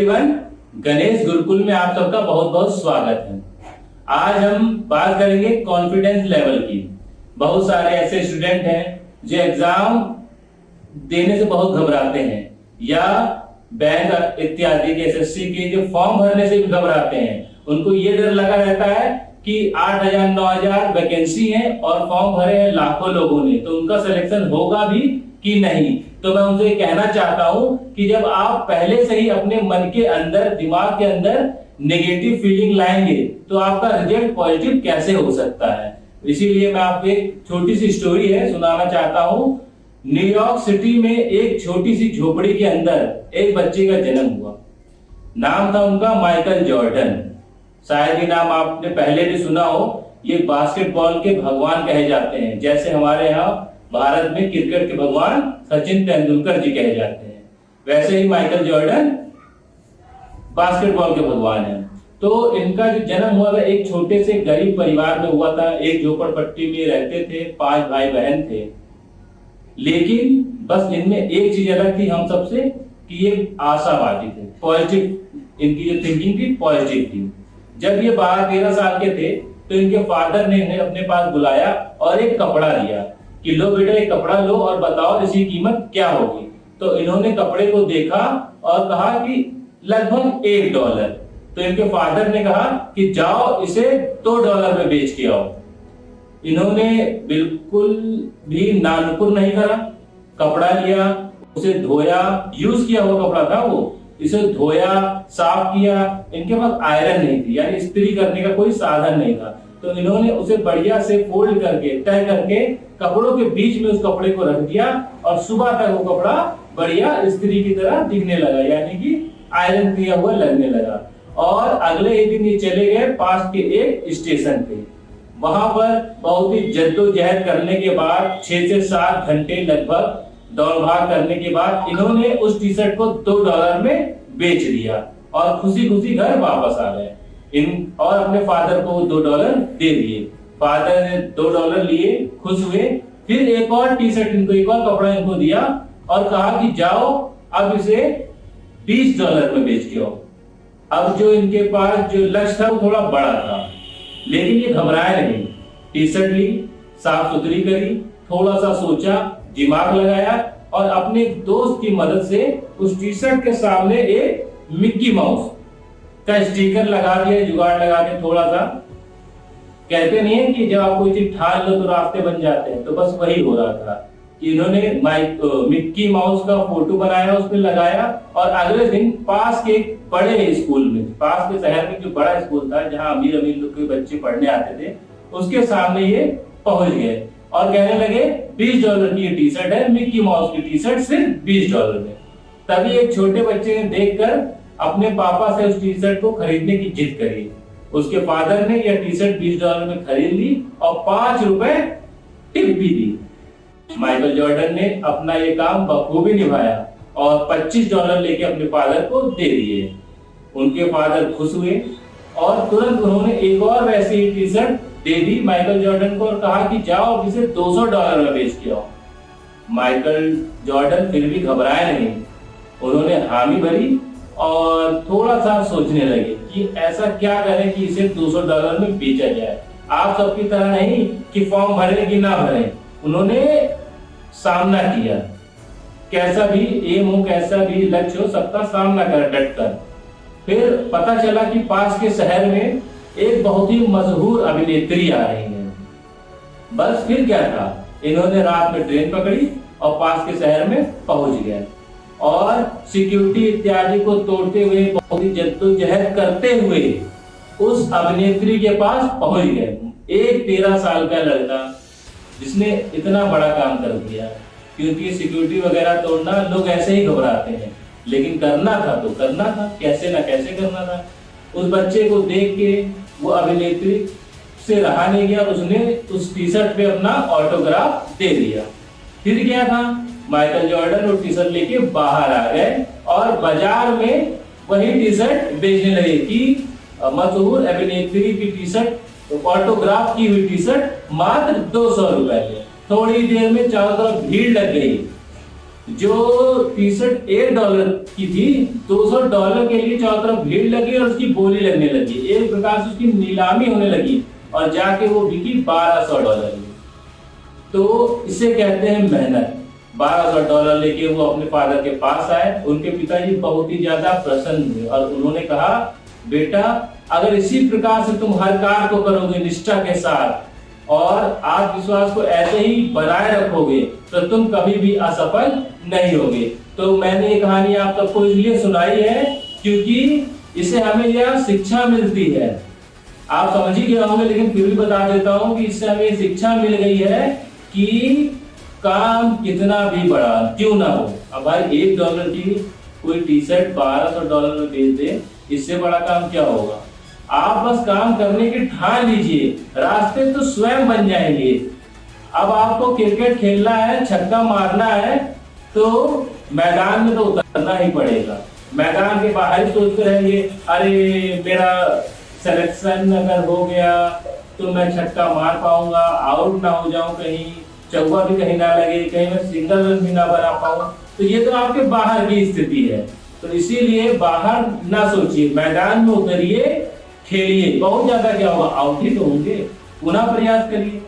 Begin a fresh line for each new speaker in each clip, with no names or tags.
Everyone, Ganesh Gurukul में आप सबका बहुत बहुत स्वागत है। आज हम बात करेंगे कॉन्फिडेंस लेवल की। बहुत सारे ऐसे स्टूडेंट हैं जो एग्जाम देने से बहुत घबराते हैं या बैंक इत्यादि के एसएससी के जो फॉर्म भरने से भी घबराते हैं। उनको ये डर लगा रहता है कि 8,000 9,000 वैकेंसी है और फॉर्म भरे हैं लाखों लोगों ने, तो उनका सिलेक्शन होगा भी कि नहीं। तो मैं उनसे कहना चाहता हूं कि जब आप पहले से ही अपने मन के अंदर, दिमाग के अंदर नेगेटिव फीलिंग लाएंगे तो आपका रिजल्ट पॉजिटिव कैसे हो सकता है। इसीलिए मैं आपको एक छोटी सी स्टोरी है सुनाना चाहता हूं। न्यूयॉर्क सिटी में एक छोटी सी झोपड़ी के अंदर एक बच्चे का जन्म हुआ। नाम था उनका माइकल जॉर्डन। शायद ये नाम आपने पहले भी सुना हो। ये बास्केटबॉल के भगवान कहे जाते हैं, जैसे हमारे यहाँ भारत में क्रिकेट के भगवान सचिन तेंदुलकर जी कहे जाते हैं, वैसे ही माइकल जॉर्डन बास्केटबॉल के भगवान हैं। तो इनका जो जन्म हुआ था एक छोटे से गरीब परिवार में हुआ था। एक झोपड़पट्टी में रहते थे, 5 भाई बहन थे। लेकिन बस इनमें एक चीज अलग थी हम सबसे कि ये आशावादी थे, पॉजिटिव। इनकी जो थिंकिंग थी पॉजिटिव थी। जब ये 12-13 साल के थे तो इनके फादर ने इन्हें अपने पास बुलाया और एक कपड़ा दिया कि लो बेटा एक कपड़ा लो और बताओ इसकी कीमत क्या होगी। तो इन्होंने कपड़े को देखा और कहा कि लगभग $1। तो इनके फादर ने कहा कि जाओ इसे $2 में बेच के आओ। इन्होंने बिल्कुल भी नानुकुर नहीं करा। कपड़ा लिया, उसे धोया, यूज किया हुआ कपड़ा था वो, इसे धोया, साफ किया। इनके पास आयरन नहीं थी, यानी इस्त्री करने का कोई साधन नहीं था। तो इन्होंने उसे बढ़िया से फोल्ड करके, तय करके कपड़ों के बीच में उस कपड़े को रख दिया और सुबह तक वो कपड़ा बढ़िया इस्त्री की तरह दिखने लगा, यानी कि आयरन किया हुआ लगने लगा। और अगले ही दिन ये चले गए पास के एक स्टेशन पे। वहां पर बहुत ही जद्दोजहद करने के बाद 6 से 7 घंटे लगभग दौड़ भाग करने के बाद इन्होंने उस टी शर्ट को $2 में बेच दिया और खुशी खुशी घर वापस आ गए। और अपने फादर को $2 दे दिए। फादर ने $2 लिए, खुश हुए। फिर एक और टी शर्ट इनको, एक और कपड़ा इनको दिया और कहा कि जाओ अब इसे $20 में बेच के आओ। अब जो इनके पास जो लक्ष्य था वो थोड़ा बड़ा था, लेकिन ये घबराए नहीं। टी शर्ट ली, साफ सुथरी करी, थोड़ा सा सोचा, दिमाग लगाया और अपने दोस्त की मदद से उस टी शर्ट के सामने एक मिक्की माउस का स्टिकर लगा दिया, जुगाड़ लगा के थोड़ा सा। कहते नहीं है कि जब आप कोई चीज ठान लो तो रास्ते बन जाते हैं, तो बस वही हो रहा था कि इन्होंने मिक्की माउस का फोटो बनाया, उसमें लगाया और अगले दिन पास के बड़े स्कूल में, पास के शहर में जो बड़ा स्कूल था जहां अमीर अमीर लोग के बच्चे पढ़ने आते थे, उसके सामने ये पहुंच गए और कहने लगे $20 की टी शर्ट है, मिक्की माउस की टी शर्ट सिर्फ $20 में। तभी एक छोटे बच्चे ने देखकर अपने पापा से उस टी शर्ट को खरीदने की जिद करी। उसके फादर ने यह टी शर्ट $20 में खरीद ली और ₹5 टिप भी दी। माइकल जॉर्डन ने अपना ये काम बखूबी निभाया और $25 लेके अपने फादर को दे दिए। उनके फादर खुश हुए और तुरंत उन्होंने एक और वैसी ही टी शर्ट दे दी माइकल जॉर्डन को और कहा कि जाओ इसे $200 में बेच के आओ। माइकल जॉर्डन फिर भी घबराए नहीं। उन्होंने हामी भरी और थोड़ा सा सोचने लगे कि ऐसा क्या करें कि इसे $200 में बेचा जाए। आप सबकी तरह नहीं कि फॉर्म भरें कि ना भरें, उन्होंने सामना किया। कैसा भी एम हो, कैसा भी लक्ष्य हो, सबका सामना कर डटकर। फिर पता चला कि पास के शहर में एक बहुत ही मशहूर अभिनेत्री आ रही है। बस फिर क्या था, इन्होंने रात में ट्रेन पकड़ी और पास के शहर में पहुंच गए और सिक्योरिटी इत्यादि को तोड़ते हुए, बहुत ही जद्दोजहद करते हुए उस अभिनेत्री के पास पहुंच गए। एक 13 साल का लड़का जिसने इतना बड़ा काम कर दिया, क्योंकि सिक्योरिटी वगैरह तोड़ना लोग ऐसे ही घबराते हैं, लेकिन करना था तो करना था, कैसे ना कैसे करना था। उस बच्चे को देख के वो अभिनेत्री से रहा नहीं गया, उसने उस टी शर्ट पे अपना ऑटोग्राफ दे दिया। फिर क्या था, माइकल जॉर्डन वो टी शर्ट लेके बाहर आ गए और बाजार में वही टी शर्ट बेचने लगे कि मशहूर अभिनेत्री की टी शर्ट, तो ऑटोग्राफ की हुई टी शर्ट मात्र $200 में। थोड़ी देर में चारों तरफ भीड़ लग गई जो टी शर्ट $1 की थी, $200 के लिए चारों तरफ भीड़ लगी और उसकी बोली लगने लगी, एक प्रकार से उसकी नीलामी होने लगी और जाके वो बिकी $1200 में। तो इसे कहते हैं मेहनत। $1200 लेके वो अपने फादर के पास आए। उनके पिताजी बहुत ही ज्यादा प्रसन्न हुए और उन्होंने कहा, बेटा अगर इसी प्रकार से तुम हर कार्य को करोगे निष्ठा के साथ और आत्मविश्वास को ऐसे ही बनाए रखोगे तो तुम कभी भी असफल नहीं होगे। तो मैंने ये कहानी आप सबको इसलिए सुनाई है क्योंकि इससे हमें यह शिक्षा मिलती है। आप समझ ही गए होंगे, लेकिन फिर भी बता देता हूं कि इससे हमें शिक्षा मिल गई है कि काम कितना भी बड़ा क्यों ना हो। अब भाई $1 की कोई टी शर्ट $1200 में बेच दे, इससे बड़ा काम क्या होगा। आप बस काम करने की ठान लीजिए, रास्ते तो स्वयं बन जाएंगे। अब आपको क्रिकेट खेलना है, छक्का मारना है तो मैदान में तो उतरना ही पड़ेगा। मैदान के बाहर ही सोचते रहेंगे, अरे मेरा सिलेक्शन अगर हो गया तो मैं छक्का मार पाऊंगा, आउट ना हो जाऊं, कहीं चौका भी कहीं ना लगे, कहीं मैं सिंगल रन भी ना बना पाऊं। तो ये तो आपके बाहर की स्थिति है। तो इसीलिए बाहर ना सोचिए, मैदान में उतरिए, खेलिए। बहुत ज्यादा क्या होगा, आउट ही तो होंगे, पुनः प्रयास करिए।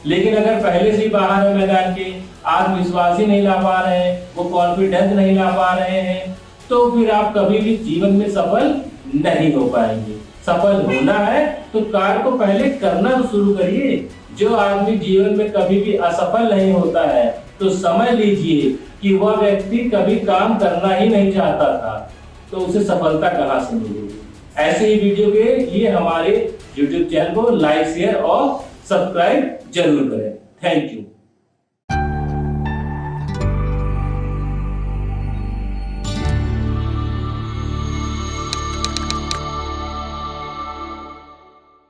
लेकिन अगर पहले से ही बाहर है मैदान के, आत्मविश्वास ही नहीं ला पा रहे हैं, वो कॉन्फिडेंस नहीं ला पा रहे हैं, तो फिर आप कभी भी जीवन में सफल नहीं हो पाएंगे। सफल होना है तो कार्य को पहले करना तो शुरू करिए। जो आदमी जीवन में कभी भी असफल नहीं होता है तो समझ लीजिए कि वह व्यक्ति कभी काम करना ही नहीं चाहता था, तो उसे सफलता कहां से मिलेगी। ऐसे ही वीडियो के लिए हमारे YouTube चैनल को लाइक, शेयर और सब्सक्राइब जरूर करें। Thank you.